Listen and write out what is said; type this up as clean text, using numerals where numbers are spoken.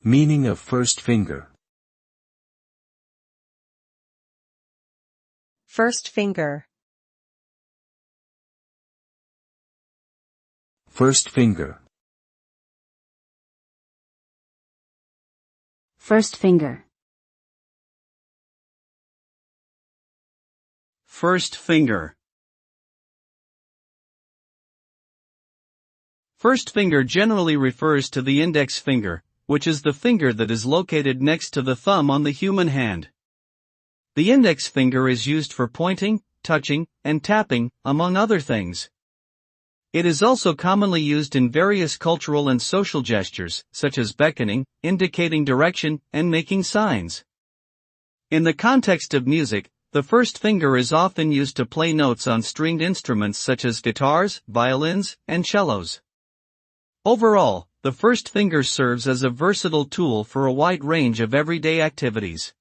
Meaning of first finger. First finger. First finger. First finger. First finger. First finger generally refers to the index finger, which is the finger that is located next to the thumb on the human hand. The index finger is used for pointing, touching, and tapping, among other things. It is also commonly used in various cultural and social gestures, such as beckoning, indicating direction, and making signs. In the context of music, the first finger is often used to play notes on stringed instruments such as guitars, violins, and cellos. Overall, the first finger serves as a versatile tool for a wide range of everyday activities.